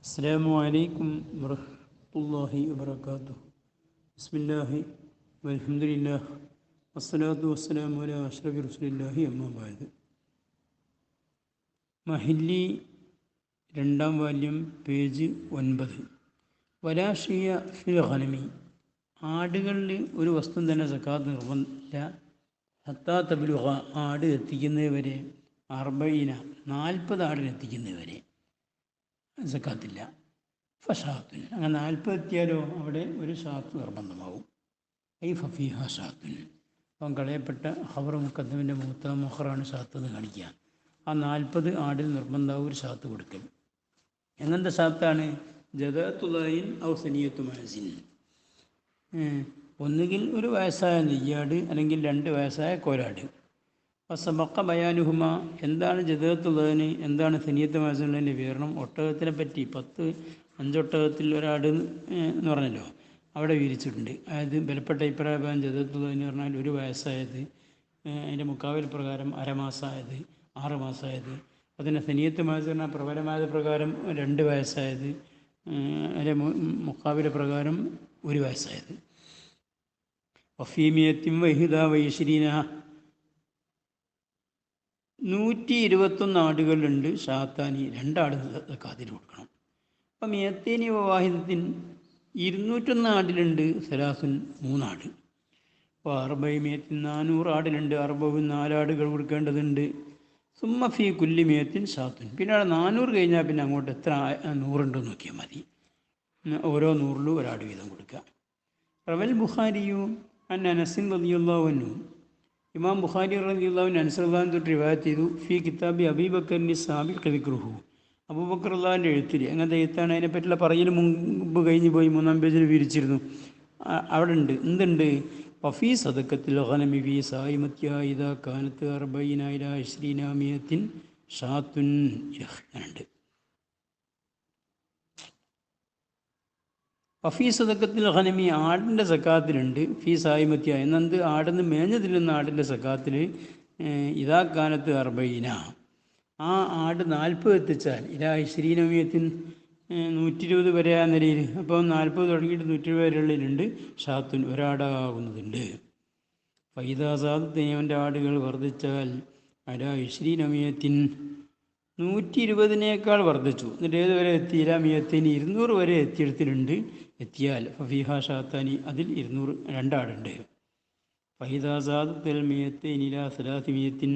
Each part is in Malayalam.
അസ്സലാമു അലൈക്കും വറഹ്മത്തുള്ളാഹി വബറകാതുഹു. ബിസ്മില്ലാഹി വൽഹംദുലില്ലാഹ് വസ്സലാത്തു വസ്സലാമു അലാ അഷ്റഫി റസൂലില്ലാഹി അമ്മാ ബഅദ്. മഹില്ലി 2-ാം വാല്യം, പേജ് 9. വലാഷിയ ഫിൽ ഖനമി, ആടുകളിൽ ഒരു വസ്തു തന്നെ സക്കാത്ത് നിർബന്ധമില്ല. ഹത്താ തബ്ലുഗ, ആട് എത്തിക്കുന്നതുവരെ, 40 ആടിനെത്തിക്കുന്നതുവരെ സക്കാത്തില്ല. ഫഷാത്തുൻ, അങ്ങനെ 40 എത്തിയാലോ അവിടെ ഒരു ഷാത്ത് നിർബന്ധമാവും. ഐ ഫഫീഹ ഷാത്തുൻ, അപ്പം കളയപ്പെട്ട ഖബർ മുഖദ്ദമിൻ്റെ മൂത്ത മൊഹറാണ് ഷാത്ത് എന്ന് കാണിക്കുക. ആ 40 ആടിൽ നിർബന്ധമാവും ഒരു ഷാത്ത് കൊടുക്കൽ. എങ്ങനത്തെ ഷാത്താണ്? ജദഅത്തുള്ളൈൻ ഔ സനിയത്തു മാസിൻ, ഒന്നുകിൽ ഒരു വയസ്സായ നെയ്യാട് അല്ലെങ്കിൽ 2 വയസ്സായ കോലാട്. സബക്ക ബയാനുഹുമ, എന്താണ് ജദഅത്തുള്ളൈന്, എന്താണ് സനിയത്ത് മാസിനുള്ളതിൻ്റെ വിവരണം ഒട്ടകത്തിനെ പറ്റി 5 ഒട്ടകത്തിൽ ഒരാട് എന്ന് പറഞ്ഞല്ലോ, അവിടെ വിവരിച്ചിട്ടുണ്ട്. അതായത് ബലപ്പെട്ട അഭിപ്രായം ജദഅത്തുള്ളൈന് പറഞ്ഞാൽ ഒരു വയസ്സായത്, അതിൻ്റെ മുക്കാവിൽ പ്രകാരം അരമാസമായത്, 6 മാസമായത്. അതിന് സനിയത്ത് മാസ് പറഞ്ഞാൽ പ്രബലമായത് പ്രകാരം 2 വയസ്സായത്, അതിൻ്റെ മുക്കാവിലെ പ്രകാരം 1 വയസ്സായത്. വഫീമിയത്തിൻ വഹിദ വൈശ്രീന, 121 ആടുകളുണ്ട്. ഷാത്താനി, 2 ആട് സക്കാത്തിൽ കൊടുക്കണം. അപ്പം മിയത്തേനി വാഹിദത്തിൻ 201 ആടിലുണ്ട്. സലാസുൻ, 3 ആട്. അപ്പോൾ 400 ആടിലുണ്ട്. 4 ആടുകൾ കൊടുക്കേണ്ടതുണ്ട്. സുമ്മ ഫീ കുല്ലി മിയത്തിൻ ഷാത്തുൻ, പിന്നെ 400 കഴിഞ്ഞാൽ പിന്നെ അങ്ങോട്ട് എത്ര 100 ഉണ്ടെന്ന് നോക്കിയാൽ മതി. ഓരോ 100ലും ഒരാട് വീതം കൊടുക്കുക. റവൽ ബുഖാരിയു അൻ അനസിൻ റളിയല്ലാഹു അൻഹു, ഇമാം ബുഖാരി റളിയല്ലാഹു അൻഹു അനസ് റളിയല്ലാഹു അൻഹു റിവായത്ത് ചെയ്തു. ഫീ കിതാബി അബീബക്കറിന് സാബിഖ് ദിക്റുഹു, അബൂബക്കർ അള്ളാഹിൻ്റെ എഴുത്തിൽ. അങ്ങനത്തെ എഴുത്താണ്, അതിനെപ്പറ്റിയുള്ള പറയൽ മുമ്പ് കഴിഞ്ഞ് പോയി 3-ാം പേജിൽ വിരിച്ചിരുന്നു. അവിടെ ഉണ്ട്, എന്തുണ്ട്? വഫീ സദക്കത്തിൽ ഖനമി ഫീ സായിമത്യ ഇദാ കാനത്ത് 40 ഇലാ 20 മിയത്തിൻ ഷാത്തുൻ ഉണ്ട്. വഫീ സദക്കത്തിൽ ഖനമി, ആടിൻ്റെ സക്കാത്തിലുണ്ട്. ഫീ സായിമത്യ, എന്നത് ആടെന്ന് മേഞ്ഞു തിന്നുന്ന ആടിൻ്റെ സക്കാത്തിൽ ഇദാ കാനത്ത് 40, ആ ആട് 40 എത്തിച്ചാൽ, ഇലാ 20 മിയത്തിൻ 120 വരെ ആ നിലയിൽ. അപ്പോൾ 40 തുടങ്ങിയിട്ട് 120 വരെയുള്ളിലുണ്ട് ഷാത്തുൻ, ഒരാടാകുന്നതുണ്ട്. ഫൈദാസാദത്തിന്, അവൻ്റെ ആടുകൾ വർദ്ധിച്ചാൽ, അലാ 20 മിയത്തിൻ 120 വർദ്ധിച്ചു. എന്നിട്ട് ഏതുവരെ എത്തി? ഇലാ മിയത്തിന് 200 വരെ എത്തിയാൽ ഫഫീഹ ഷാത്താനി, അതിൽ 200 ആടുണ്ട്. ഫൈദാസാദത്തിൽ മിയത്തിന് ഇലാ 3 മിയത്തിൻ,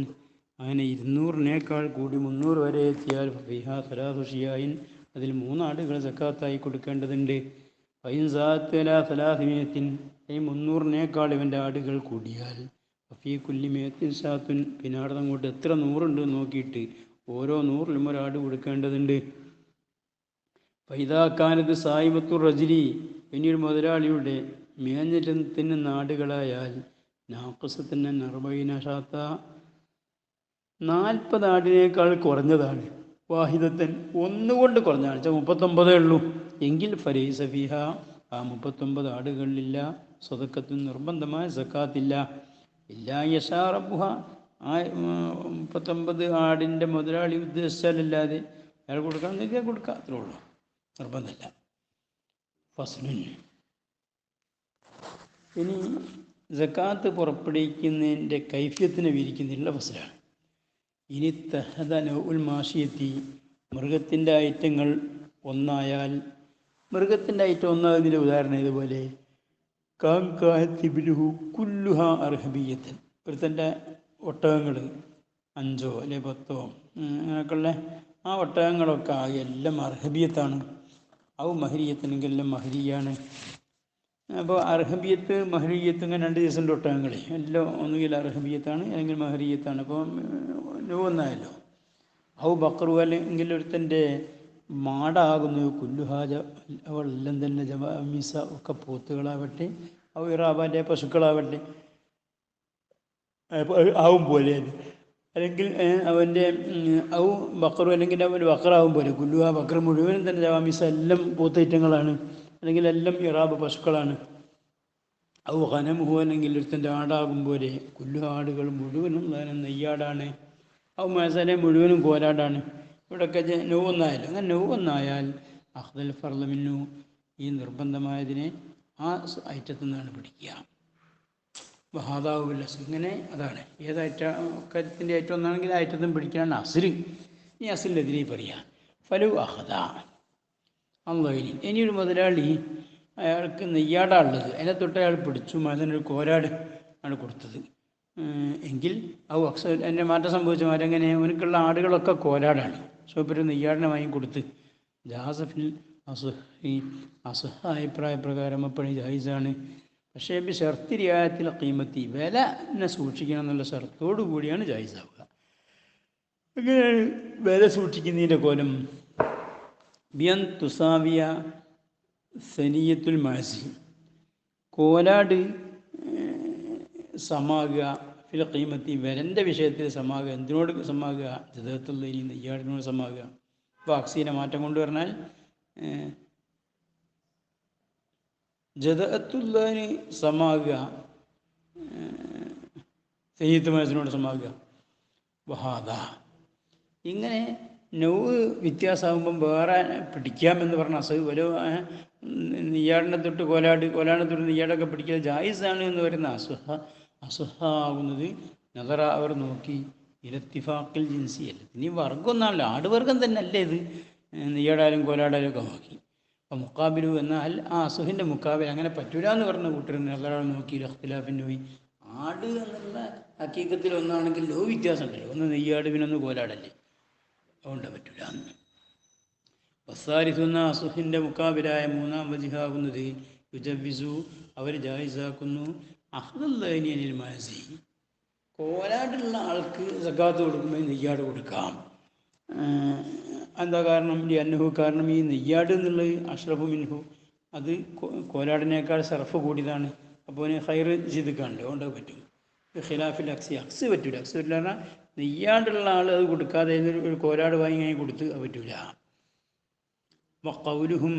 അങ്ങനെ 200 കൂടി 300 വരെ എത്തിയാൽ ഫഫീഹ 3 ഷിയായിൻ, അതിൽ 3 ആടുകൾ സക്കാത്തായി കൊടുക്കേണ്ടതുണ്ട്. ഫൈൻസാത്ത് അലാ 3 മിയത്തിൻ, 300 ഇവൻ്റെ ആടുകൾ കൂടിയാൽ ഫഫീ കുല്ലി മിയത്തിൻ ഷാത്തുൻ, പിന്നെ അവിടെ അങ്ങോട്ട് എത്ര 100 ഉണ്ട് നോക്കിയിട്ട് ഓരോ 100ലും ഒരാട് കൊടുക്കേണ്ടതുണ്ട്. ഫൈദാക്കാനത് സായിമത്തു റജിലി, പിന്നീട് മുതലാളിയുടെ മേഞ്ഞിട്ട് തിന്നുന്ന ആടുകളായാൽ നാഖസത്തിന് 40 ഷാത്ത, 40 ആടിനേക്കാൾ കുറഞ്ഞതാണ്. വാഹിദത്തൻ, ഒന്നുകൊണ്ട് കുറഞ്ഞാണ്, 39 ഉള്ളൂ എങ്കിൽ ഫലൈസ ഫീഹ, ആ 39 ആടുകളിലില്ല സദക്കത്തും, നിർബന്ധമായ സക്കാത്തില്ല. ഇല്ലാ യശാ റബ്ബുഹ, ആ 39 ആടിൻ്റെ മുതലാളി ഉദ്ദേശിച്ചാലല്ലാതെ അയാൾ കൊടുക്കണം എന്നൊക്കെ കൊടുക്കുക, അത്രേ ഉള്ളൂ, നിർബന്ധമില്ല. ഫസ്ലുൻ, ഇനി സക്കാത്ത് പുറപ്പെടുവിക്കുന്നതിൻ്റെ കൈഫിയത്തിനെ വിരിക്കുന്നില്ല ഫസ്ലാണ്. ഇനി തഹദ നൗഉൽ മാഷിയത്തി, മൃഗത്തിൻ്റെ ഐറ്റങ്ങൾ ഒന്നായാൽ, മൃഗത്തിൻ്റെ ഐറ്റം ഒന്നാകുന്നതിൻ്റെ ഉദാഹരണം ഇതുപോലെ കാത്തിബിലുഹു കുല്ലുഹ അർഹബിയത്തൻ, ഒരുത്തൻ്റെ ഒട്ടകങ്ങൾ 5 അല്ലെ 10 അങ്ങനെയൊക്കെയുള്ള ആ ഒട്ടകങ്ങളൊക്കെ ആകെ എല്ലാം അർഹബിയത്താണ്. ഔ മഹരിയത്തിനെങ്കിൽ എല്ലാം മഹരിയാണ്. അപ്പോൾ അർഹബിയത്ത് മഹരിയത്ത് ഇങ്ങനെ 2 ദിവസത്തിൻ്റെ ഒട്ടകങ്ങൾ എല്ലാം ഒന്നുകിൽ അർഹബിയത്താണ് അല്ലെങ്കിൽ മഹരിയത്താണ്. അപ്പോൾ ഒന്നായല്ലോ. ഔ ബക്കറു, അല്ലെങ്കിൽ ഒരുത്തൻ്റെ മാടാകുന്നു കുല്ലുഹാജ, അവളെല്ലാം തന്നെ ജമാമിസ, ഒക്കെ പോത്തുകളാവട്ടെ, ഔ ഇറാബാൻ്റെ പശുക്കളാവട്ടെ, ആവും പോലെ, അല്ലെങ്കിൽ അവൻ്റെ ഔ ബക്കറു, അല്ലെങ്കിൽ അവൻ ബക്കറാവും പോലെ, കുല്ലുഹ ബക്കർ, മുഴുവനും തന്നെ ജവാമിസ, എല്ലാം പോത്തൈറ്റങ്ങളാണ്, അല്ലെങ്കിൽ എല്ലാം ഇറാബ് പശുക്കളാണ്. ഔ ഖനമുഹു, അല്ലെങ്കിൽ ഒരുത്തൻ്റെ ആടാകും പോലെ, കുല്ലുഹ ആടുകൾ മുഴുവനും നെയ്യാടാണ്. ഔ മസനെ, മുഴുവനും കോലാടാണ്. ഇവിടെയൊക്കെ നൗവൊന്നായാലും, അങ്ങനെ നൗവൊന്നായാൽ അഹ്ദൽ ഫർലമിന്നു ഈ നിർബന്ധമായതിനെ ആ ഐറ്റത്തു നിന്നാണ് പിടിക്കുക. വഹാദാവുല്ല ഇങ്ങനെ അതാണ് കാര്യത്തിൻ്റെ ഏറ്റവും ഒന്നാണെങ്കിൽ ആ ഐറ്റത്തും പിടിക്കാനാണ് അസിൽ. ഈ അസിലെതിരെ പറയുക ഫലു അഹദ അള്ളഹിനി. ഇനിയൊരു മുതലാളി അയാൾക്ക് നെയ്യാടാണുള്ളത്, അതിനെ തൊട്ട് അയാൾ പിടിച്ചു, അതിനൊരു കോരാട് ആണ് കൊടുത്തത് എങ്കിൽ എൻ്റെ മാറ്റം സംഭവിച്ച മാറ്റെങ്ങനെ അവനക്കുള്ള ആടുകളൊക്കെ കോരാടാണ്. സോ ഇപ്പോൾ ഒരു നെയ്യാടിനെ വാങ്ങി കൊടുത്ത് ജാസഫിൽ അസുഹ അഭിപ്രായ പ്രകാരം അപ്പോഴും ജായിസാണ്. പക്ഷേ ഷർത്തി റിയായത്തിൽ കീമത്തി വില എന്നെ സൂക്ഷിക്കണം എന്നുള്ള ഷർത്തോടു കൂടിയാണ് ജായിസാവുക. അങ്ങനെയാണ് വില സൂക്ഷിക്കുന്നതിൻ്റെ കോലം ബിയൻ തുസാവിയ സനിയത്തുൽ മാസി കോലാട് സമാകുക ഫിൽ ഖീമത്തി വിലൻ്റെ വിഷയത്തിൽ സമാകുക. എന്തിനോട് സമാകുക? ജദത്തുള്ളി നെയ്യാടിനോട് സമാകുക. വാക്സീനെ മാറ്റം കൊണ്ടുവന്നാൽ ജദത്തുള്ളതിന് സമാകുക, സയ്യിദ് മനസ്സിനോട് സമാകുക. വഹാദ ഇങ്ങനെ നൗവ് വ്യത്യാസമാകുമ്പം വേറെ പിടിക്കാമെന്ന് പറഞ്ഞ ഒരു നെയ്യാടിനെ തൊട്ട് കോലാടിനെ തൊട്ട് നെയ്യാടൊക്കെ പിടിക്കുക ജായിസാണ് എന്ന് പറയുന്ന അസുഹ ആകുന്നത് നദറ അവർ നോക്കി ഇരത്തിഫാക്കിൽ ജിൻസിയല്ല. ഇനി വർഗമൊന്നാണല്ലോ, ആടുവർഗം തന്നെ അല്ലേ ഇത്, നെയ്യാടാലും കോലാടാലും ഒക്കെ നോക്കി. അപ്പം മുക്കാബിലു എന്നാൽ ആ അസുഹിൻ്റെ മുക്കാബിൽ അങ്ങനെ പറ്റൂല എന്ന് പറഞ്ഞ കൂട്ടർ നദറ നോക്കി ഇഖ്തിലാഫിന് പോയി. ആട് എന്നുള്ള ഹക്കീക്കത്തിൽ ഒന്നാണെങ്കിൽ ലോ വ്യത്യാസം ഉണ്ടല്ലോ, ഒന്ന് നെയ്യാട് പിന്നെ ഒന്ന് കോലാടല്ലേ, അതുകൊണ്ട് പറ്റൂല. വസാരിസുന്ന അസുഹിൻ്റെ മുക്കാബിലായ മൂന്നാം വജിഹാകുന്നത് യുജവിസു അവർ ജായിസാക്കുന്നു അഹ്ദുല്ലൈനിയനിൽ മാസി കോലാടുള്ള ആൾക്ക് സക്കാത്ത് കൊടുക്കുമ്പോൾ നെയ്യാട് കൊടുക്കാം. എന്താ കാരണം? ഈ അന്നുഹു കാരണം ഈ നെയ്യാട് എന്നുള്ളത് അഷ്റഫു മിൻഹു അത് കോലാടിനേക്കാൾ ഷറഫ് കൂടിയതാണ്. അപ്പോൾ ഹൈർ ചെയ്തിക്കാണ്ട് അതുകൊണ്ട് പറ്റും. ഖിലാഫിൽ അക്സ് പറ്റൂല. അക്സ് പറ്റില്ല പറഞ്ഞാൽ നെയ്യാടുള്ള ആൾ അത് കൊടുക്കാതെ ഒരു കോലാട് വാങ്ങി കൊടുത്ത് അത് പറ്റൂല. വഖൗലുഹും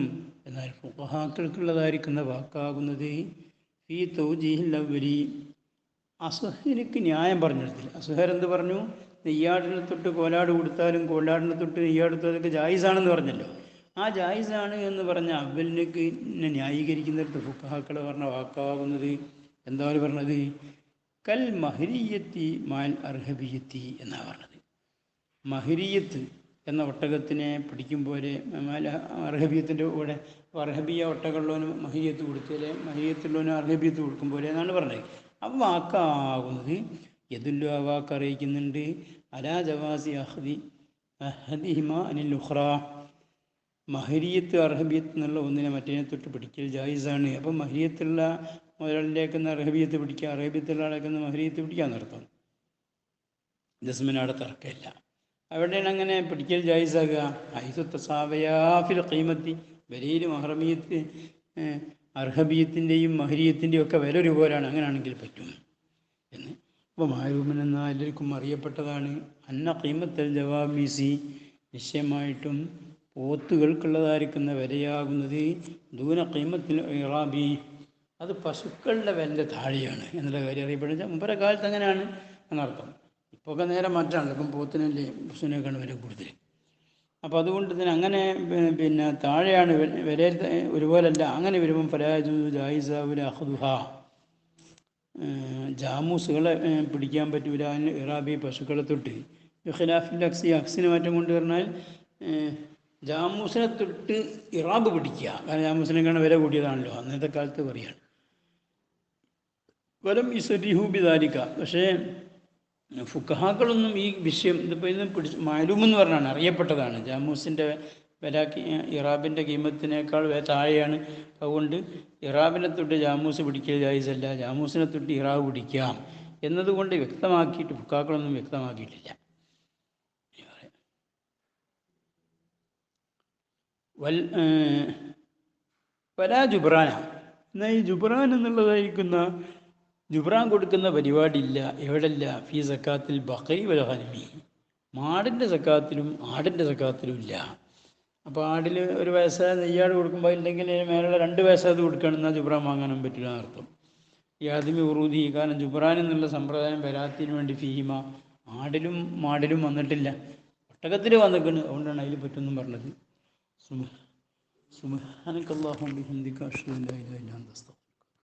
എന്നാൽ ഫുഖഹാക്കൾക്കുള്ളതായിരിക്കുന്ന വാക്കാകുന്നത് ഈ തൗജീഹിൽ അവലി അസുഹരിക്ക് ന്യായം പറഞ്ഞിടത്തില്ല. അസുഹർ എന്ത് പറഞ്ഞു? നെയ്യാടിനെ തൊട്ട് കോലാട് കൊടുത്താലും കോലാടിനെ തൊട്ട് നെയ്യാട് കൊടുത്താലൊക്കെ ജായിസാണെന്ന് പറഞ്ഞല്ലോ. ആ ജായിസാണ് എന്ന് പറഞ്ഞ അവലിനക്ക് ന്യായീകരിക്കുന്നിടത്ത് ഫുഖഹാക്കൾ പറഞ്ഞ വാക്കാകുന്നത് എന്താ പറഞ്ഞത്? കൽ മഹരിയത്തി മാൽ അർഹബിയത്തി എന്നാണ് പറഞ്ഞത്. മഹരിയത്ത് എന്ന ഒട്ടകത്തിനെ പിടിക്കും പോലെ അർഹബിയത്തിൻ്റെ കൂടെ അർഹബിയ ഒട്ടകമുള്ളവന് മഹരിയത്ത് കൊടുക്കലെ മഹരിയത്തുള്ളവന് അർഹബിയത്ത് കൊടുക്കും പോലെ എന്നാണ് പറഞ്ഞത്. അപ്പം വാക്കാകുന്നത് യദുല്ലു ആ വാക്ക് അറിയിക്കുന്നുണ്ട് അലാ ജവാസി അഹദിഹിമ അനിൽ ഉഖ്റ മഹരിയത്ത് അർഹബിയത്ത് എന്നുള്ള ഒന്നിനെ മറ്റേനെ തൊട്ട് പിടിക്കൽ ജായിസാണ്. അപ്പം മഹരിയത്തുള്ള ഒരാളിലേക്കുന്ന അർഹബിയത്ത് പിടിക്കുക, അറേബ്യത്തുള്ള ആളേക്കുന്ന മഹരിയത്ത് പിടിക്കാന്നർത്ഥം. ജസ്മിനവിടെ തർക്കമില്ല. അവിടെയാണ് അങ്ങനെ പിടിക്കൽ ജായിസാകുക. ഐസുത്തസാവയാഫിൽ ഖീമത്തി വിലയിൽ മഹ്റമിയത്ത് അർഹബിയത്തിൻ്റെയും മഹരിയത്തിൻ്റെയും ഒക്കെ വില ഒരുപോലാണ്. അങ്ങനെയാണെങ്കിൽ പറ്റും എന്ന്. അപ്പോൾ മാരൂമൻ എന്ന എല്ലാവർക്കും അറിയപ്പെട്ടതാണ് അന്ന ഖീമത്തൽ ജവാമീസി നിശ്ചയമായിട്ടും പോത്തുകൾക്കുള്ളതായിരിക്കുന്ന വിലയാകുന്നത് ദൂന ഖീമത്തിൽ ഇറാബി അത് പശുക്കളുടെ വിലൻ്റെ താഴെയാണ് എന്നുള്ള കാര്യം അറിയപ്പെടുന്നത്. മുമ്പേ കാലത്ത് അങ്ങനെയാണ് എന്നർത്ഥം. ഇപ്പൊക്കെ നേരെ മാറ്റാണല്ലോ. ഇപ്പം പോത്തിനല്ലേ പശുവിനേക്കാണ് വില കൂടുതൽ. അപ്പോൾ അതുകൊണ്ട് തന്നെ അങ്ങനെ പിന്നെ താഴെയാണ് വില ഒരുപോലല്ല. അങ്ങനെ വരുമ്പം ഫലാജു ജായിസാവുല അഹ്ദുഹ ജാമൂസുകളെ പിടിക്കാൻ പറ്റൂല. ഇറാബി പശുക്കളെ തൊട്ട് ഖിലാഫിൽ അക്സിന് മാറ്റം കൊണ്ട് പറഞ്ഞാൽ ജാമൂസിനെ തൊട്ട് ഇറാബ് പിടിക്കുക. കാരണം ജാമൂസിനേക്കാണ് വില കൂടിയതാണല്ലോ അന്നത്തെ കാലത്ത് പറയുകയാണ്. വലം ഇസരിഹൂബി ദാലിക പക്ഷേ ഫുഖഹാക്കളൊന്നും ഈ വിഷയം ഇതിപ്പോൾ ഇന്ന് മാലൂമെന്ന് പറഞ്ഞാണ് അറിയപ്പെട്ടതാണ്. ജാമൂസിൻ്റെ വില ഇറാബിൻ്റെ കീമത്തിനേക്കാൾ താഴെയാണ്. അതുകൊണ്ട് ഇറാബിനെ തൊട്ട് ജാമൂസ് പിടിക്കൽ ജായിസല്ല, ജാമൂസിനെ തൊട്ട് ഇറാബ് പിടിക്കാം എന്നതുകൊണ്ട് വ്യക്തമാക്കിയിട്ട് ഫുഖഹാക്കളൊന്നും വ്യക്തമാക്കിയിട്ടില്ല. വലാ ജുബ്രാന എന്നാൽ ഈ ജുബ്രാൻ എന്നുള്ളതായിരിക്കുന്ന ജുബ്രാൻ കൊടുക്കുന്ന പരിപാടിയില്ല. എവിടെയില്ല? ഫീ സക്കാത്തിൽ ബഖരി വൽ ഗനമി മാടിൻ്റെ സക്കാത്തിലും ആടിൻ്റെ സക്കാത്തിലും ഇല്ല. അപ്പോൾ ആടിൽ ഒരു വയസ്സായ നെയ്യാട് കൊടുക്കുമ്പോൾ ഇല്ലെങ്കിൽ മേലുള്ള 2 വയസ്സായത് കൊടുക്കുകയാണെന്നാൽ ജുബ്രാൻ വാങ്ങാനും പറ്റില്ല എന്നർത്ഥം. ഈ ആദ്യമി ഉറൂദി കാരണം ജുബ്രാൻ എന്നുള്ള സമ്പ്രദായം വരാത്തിന് വേണ്ടി ഫീഹിമ ആടിലും മാടിലും വന്നിട്ടില്ല, ഒട്ടകത്തിൽ വന്നിട്ടുണ്ട്. അതുകൊണ്ടാണ് അതിൽ പറ്റുമെന്നും പറഞ്ഞത്. സുബ്ഹാനക അല്ലാഹുമ്മ ബിഹംദിക അഷ്ഹദു അൻ ലാ ഇലാഹ ഇല്ല അൻത അസ്തഗ്ഫിറുക